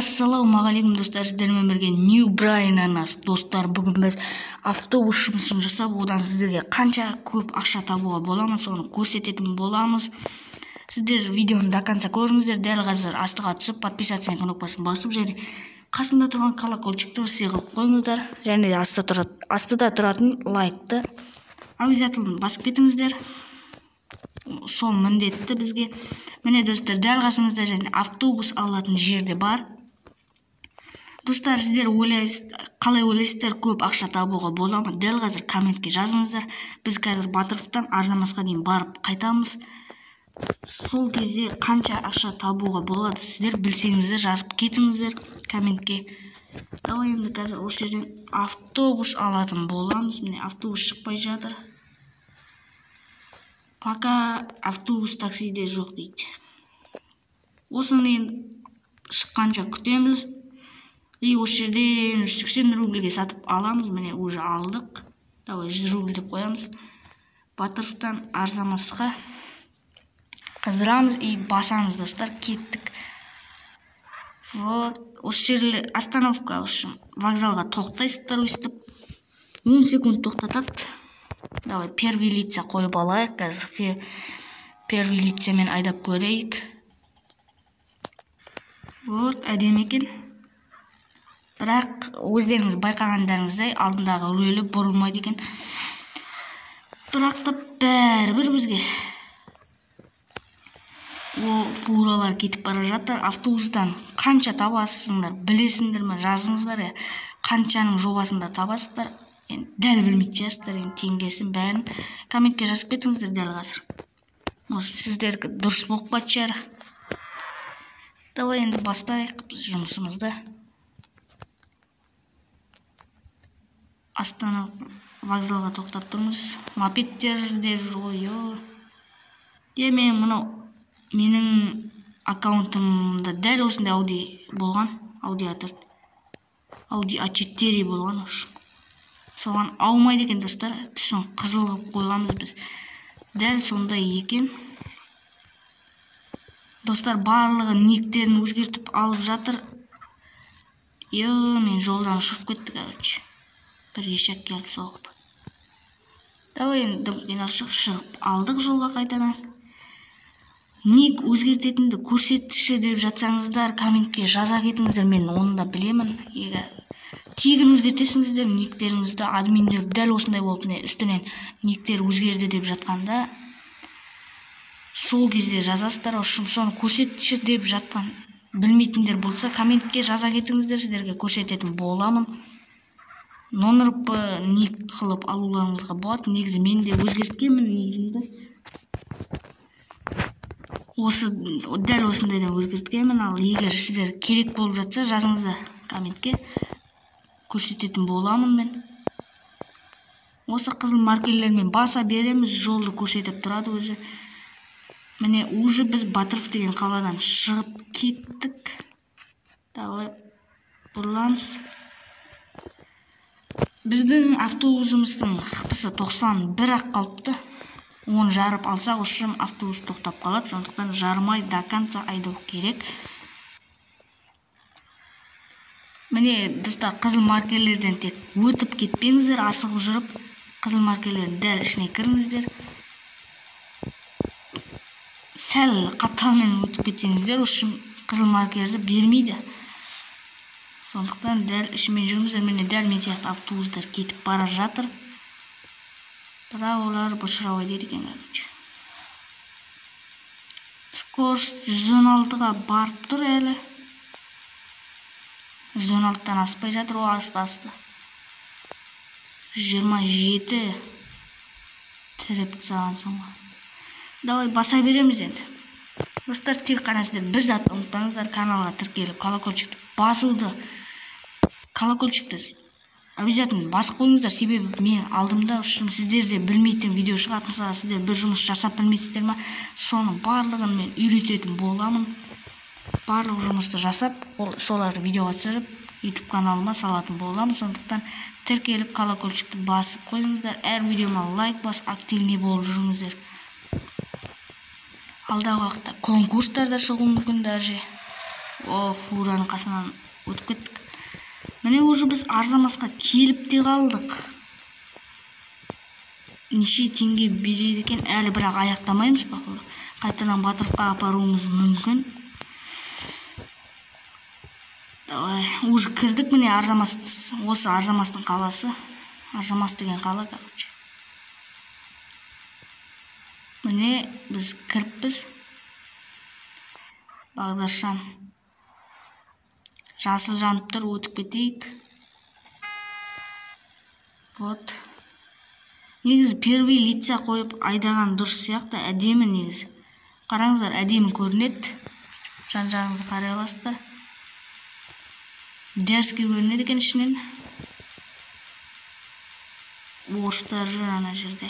Ассалаумағалейкум достар, сіздермен бірге New Brain Anas. Достар, бүгін біз автобус жұмысын жасап, одан сіздерге қанша көп ақша табуға боламыз, соны көрсететін боламыз. Сіздер видеоны до конца көріңіздер. Дәл қазір астыға түсіп, подписаться кнопкасын басып, және қасында тұрған колокольчикті сыйғылып қойыңыздар, және астыда тұратын лайкты обязательно басып кетіңіздер. Сол міндетті бізге. Міне достар, дәл қасымызда және автобус алатын жерде бар. Достар, сіздер қалай ойлайсыздар, көп ақша табуға бола ма? Дәл қазір комментке жазыңыздар. Біз қазір Батыровтан Арзамасқа дейін барып қайтамыз. Сол кезде қанша ақша табуға болады, сіздер білсеңіздер жазып кетіңіздер комментке. Давай енді қазір осы жерден автобус алатын боламыз. Міне автобус шықпай жатыр. Пока автобус таксиде жоқ дейді. Осыны шыққанша күтеміз. И осы жерден 180 рубльге сатып аламыз. Міне уже алдық. Давай 100 рубль деп қоямыз. Батыровтан Арзамасқа қыздырамыз и басамыз, достар. Кеттік. Вот. Осы жерде остановка үшін вокзалға тоқтайсыздар өстіп. 10 секунд тоқтатады. Давай первый лица қойып алайық. Қазір первый лицамен айдап көрейік. Вот, әдемі екен. Бірақ өздеріңіз байқағандарыңыздай алдындағы рөлі бұрылмайды екен. Бірақ та бәрібір бізге о фуралар кетіп бара жатыр. Автобустан қанша табасыңдар, білесіңдер ме, жазыңыздар. Қаншаның жобасында табасыздар, дәл білмейді жазыңыздар. Теңгесін бәрін комментке жазып кетіңіздер дәл қазір. Может, сіздерге дұрыс болып жатар. Давай енді бастайық жұмысымызды. Астана вокзалға тоқтап тұрмыз. Мопедтер де жүр. Мен менің аккаунтымда дәл осындай Audi болған. Audi A4 болған. Соған аумайды екен, достар. Түсін қызыл қылып қойғанбыз біз. Дәл сондай екен. Достар, барлығы никтерін өзгертіп алып жатыр. Мен жолдан ұшырып кетті, короче. Бір ешек келіп соғып. Давай енді шығып алдық жолға қайтадан. Ник өзгертетінді көрсетші деп жатсаңыздар, комментке жаза кетіңіздер. Мен оны да білемін. Тегін өзгертесіңіздер никтеріңізді. Админдер дәл осындай болып, үстінен никтер өзгерді деп жатқанда, сол кезде жазасыздар. Соны көрсетші деп жатқан білмейтіндер болса, комментке жаза кетіңіздер, сіздерге көрсететін боламын. Номерді ник қылып алуларыңызға болады. Негізі мен де өзгерткенмін негізінде. Дәл осындайдан өзгерткенмін. Ал егер сіздер керек болып жатса, жазыңыздар комментке. Көрсететін боламын мен. Осы қызыл маркерлермен баса береміз, жолды көрсетіп тұрады өзі. Міне уже біз Батыров деген қаладан шығып кеттік. Давай бұрыламыз. Біздің автобусымыздың қыпысы 91-ақ қалыпты. 10 жарып алсақ, ұшым автобус тоқтап қалады. Сондықтан жармай до конца айдау керек. Міне, достар, қызыл маркерлерден тек өтіп кетпеңіздер, асығып жүріп, қызыл маркерлердің дәл ішіне кіріңіздер. Сәл қаталмен өтіп кетсеңіздер, ұшым қызыл маркерді бермейді. Сондықтан дәл ішімен жүріңіздер. Міне дәл мен сияқты автобустар кетіп бара жатыр. Бірақ олар бұршырауай дейді екен, короче. Скорость 116-ға барып тұр әлі. 116-тан аспай жатыр, о асты. 27 тіріп саған соңға. Давай баса береміз енді. Достар, тек қана сіздер бір зат ұмытпаңыздар, каналға тіркеліп колокольчикті басуды. Колокольчикті обязательно басып қойыңыздар, себебі мен алдымда сіздерде білмейтін видео шығады. Мысалы, сіздер бір жұмыс жасап білмейсіздер ма, соның барлығын мен үйрететін боламын. Барлық жұмысты жасап, соларды видеоға түсіріп, YouTube каналыма салатын боламын. Сондықтан тіркеліп колокольчикті басып қойыңыздар. Әр видеома лайк бас, активный болып жүріңіздер. Алдағы уақытта конкурстарда шығуы мүмкін даже. фураның қасынан өтіп кеттік. Міне уже біз Арзамасқа келіп те қалдық. Неше теңге береді екен, әлі бірақ аяқтамаймыз, походу. Қайтадан Батыровқа апаруымыз мүмкін. Давай, уже кірдік. Міне Арзамас, осы Арзамастың қаласы. Арзамас деген қала, короче. Міне біз кіріппіз. Бағдаршам жасыл жанып тұр, өтіп кетейік. Вот. Негізі первый лица қойып айдаған дұрыс сияқты, әдемі негізі. Қараңыздар, әдемі көрінеді. Жан-жағыңызды қарай аласыздар. Дәріске көрінеді екен ішінен. Орыстар жүр ана жерде.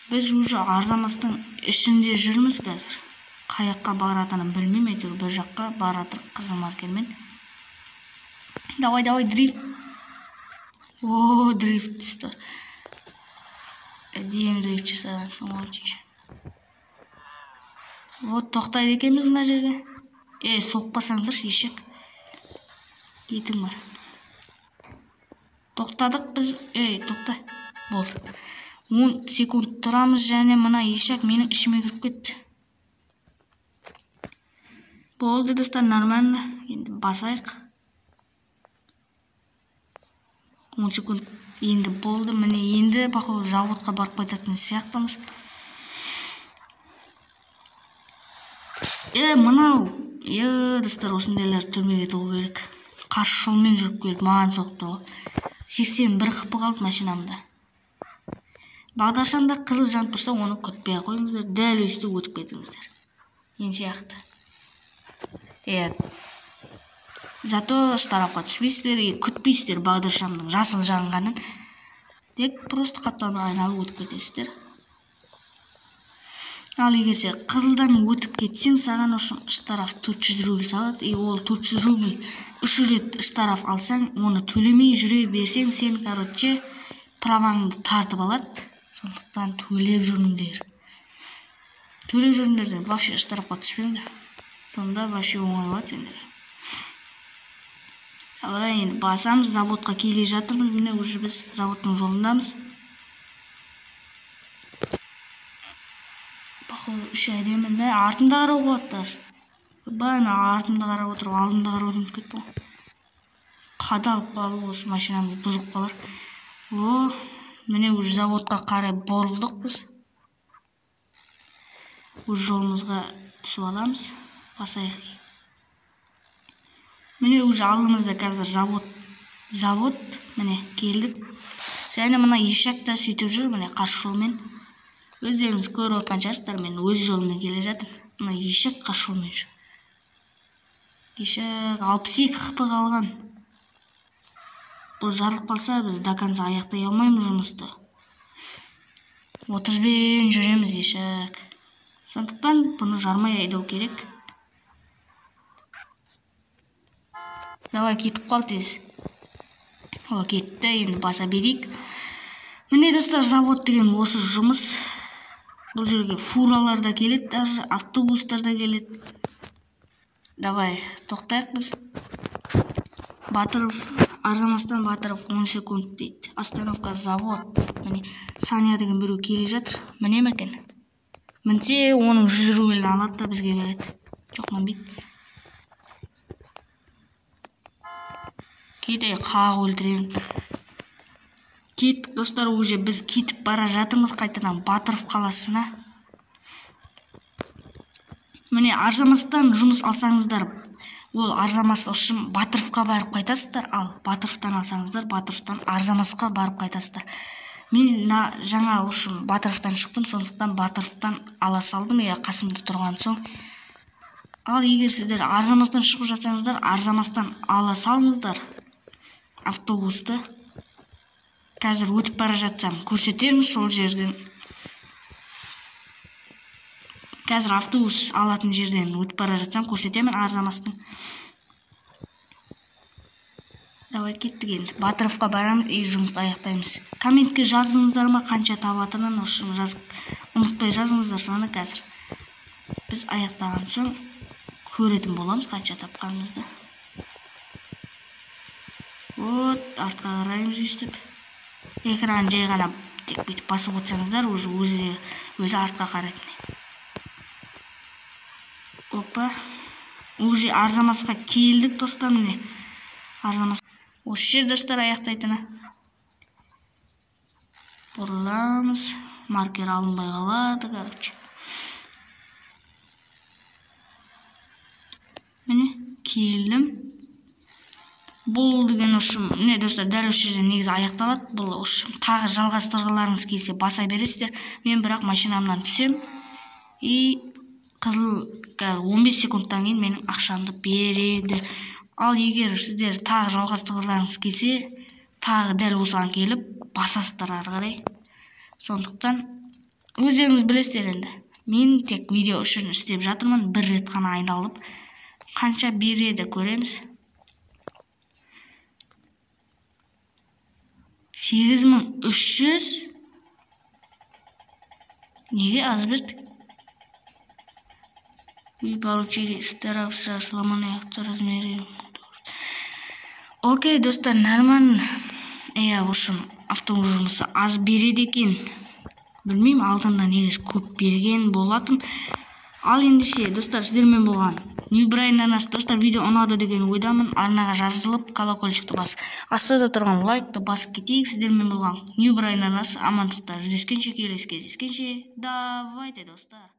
Біз уже Арзамастың ішінде жүрміз қазір. Қаяққа баратынын білмеймін, әйтеуір бір жаққа баратыр қызыл маркермен. Давай, дрифт. Дрифт істер. Әдемі дрифт жасаған соң очень. Вот, тоқтайды екенбіз мына жерге. Соқпасаңдаршы, ешек. Кетің бар. Тоқтадық біз. Тоқта. Болды. 10 секунд тұрамыз, және мына ешек менің ішіме кіріп кетті. Болды, достар, нормально. Енді басайық. 10 секунд енді болды. Міне енді походу заводқа барып қайтатын сияқтымыз. Мынау. Достар, осындайлар түрмеге тығу керек. Қарсы жолмен жүріп келіп маған соқты ғой. 81 қыпы қалды машинамда. Бағдаршамда қызыл жанып тұрса, оны күтпей қойыңыздар, дәл өсті өтіп кетіңіздер. Ең сияқты. Зато штрафқа түспейсіздер, күтпейсіздер бағдаршамның жасыл жанғанын. Тек просто қапталмен айналып өтіп кетесіздер. Ал егерсе қызылдан өтіп кетсең, саған үшін штраф 400 рубль салады. Ол 400 рубль 3 рет штраф алсаң, оны төлемей жүре берсең, сен, короче, праваңды тартып алады. Сондықтан төлеп жүріңдер. Төлеп жүріңдер, вообще штрафқа түспеңдер. Сонда вообще оңай болады сендер. Енді басамыз, заводқа келе жатырмыз. Міне уже біз заводтың жолындамыз. Походу үш әдемі. Артында қарау қуаттар. Мен артында қарап отырып, алдында қарап отырмыз кетті ғой. Қадалып қалу, осы машинамыз бұзылып қалар. Міне уже заводқа қарай бұрылдық біз. Уже жолымызға түсіп аламыз. Басайық. Міне уже алдымызда қазір завод. Міне келдік. Және мына ешек та сөйтіп жүр, міне қарсы жолмен. Өздеріңіз көріп отқан шығарсыздар, мен өз жолыммен келе жатырмын. Мына ешек қарсы жолмен жүр. Ешек 62 қыпы қалған. Бұл жарылып қалса, біз до конца аяқтай алмаймыз жұмысты. 30-бен жүреміз ешек. Сондықтан бұны жармай айдау керек. Давай, кетіп қал тез. Кетті, енді баса берейік. Міне достар, завод деген осы жұмыс. Бұл жерге фуралар да келеді, даже автобустар да келеді. Давай, тоқтайық біз. Батыров, Арзамастан Батыров 10 секунд дейді. Остановка завод. Міне Саня деген біреу келе жатыр. Міне мәкен. Мінсе, оның 100 рубль алады да бізге береді. Жоқ, мәнбейді. Кетей қағып өлтірем. Кеттік достар, уже біз кетіп бара жатырмыз қайтадан Батыров қаласына. Міне Арзамастан жұмыс алсаңыздар, ол Арзамас үшін Батыровқа барып қайтасыздар, ал Батыровтан алсаңыздар, Батыровтан Арзамасқа барып қайтасыздар. Мен жаңа үшін Батыровтан шықтым, сондықтан Батыровтан ала салдым, қасымда тұрған соң. Ал егер сіздер Арзамастан шығып жатсаңыздар, Арзамастан ала салыңыздар автобусты. Қазір өтіп бара жатсам көрсетермін сол жерден. Қазір автобус алатын жерден өтіп бара жатсам көрсетемін Арзамастың. Давай кеттік енді. Батыровқа барамыз и жұмысты аяқтаймыз. Комментке жазыңыздар ма, қанша табатынын, үшін жазып, ұмытпай жазыңыздар соны қазір. Біз аяқтаған соң көретін боламыз қанша тапқанымызды. Вот, артқа қараймыз өйстіп. Экран жай ғана тек бүйтіп басып отырсаңыздар, өзі артқа қарайтын. Опа. Уже арзамасқа келдік достар, міне. Арзамас. Осы жер достар аяқтайтыны. Бұрыламыз. Маркер алынбай қалады, короче. Міне, келдім. Бұл деген ұшым, не достар, дәл осы жерден негізі аяқталады. Бұл ұшым тағы жалғастырғыларыңыз келсе баса бересіздер. Мен бірақ машинамнан түсем. И қызыл 15 секундтан кейін менің ақшамды береді. Ал егер сіздер тағы жалғастырғыларыңыз келсе, тағы дәл осыған келіп басасыздар ары қарай. Сондықтан өздеріңіз білесіздер енді. Мен тек видео үшін істеп жатырмын. Бір рет қана айналып. Қанша береді көреміз. 8300. Неге аз берді? Вы получили старался сломанный авторазмеры. Окей, достар, нормально. В общем, автомобиль жұмысы аз береді екен. Білмеймін, алдында негізі көп берген болатын. Ал ендеше, достар, сіздермен болған New Brain Ananas. Достар, видео ұнады деген ойдамын. Арнаға жазылып, колокольчикті басып, астында тұрған лайкты басып кетейік. Сіздермен болған New Brain Ananas. Амандықта жүздескенше, келесі кездескенше. Давайте, достар.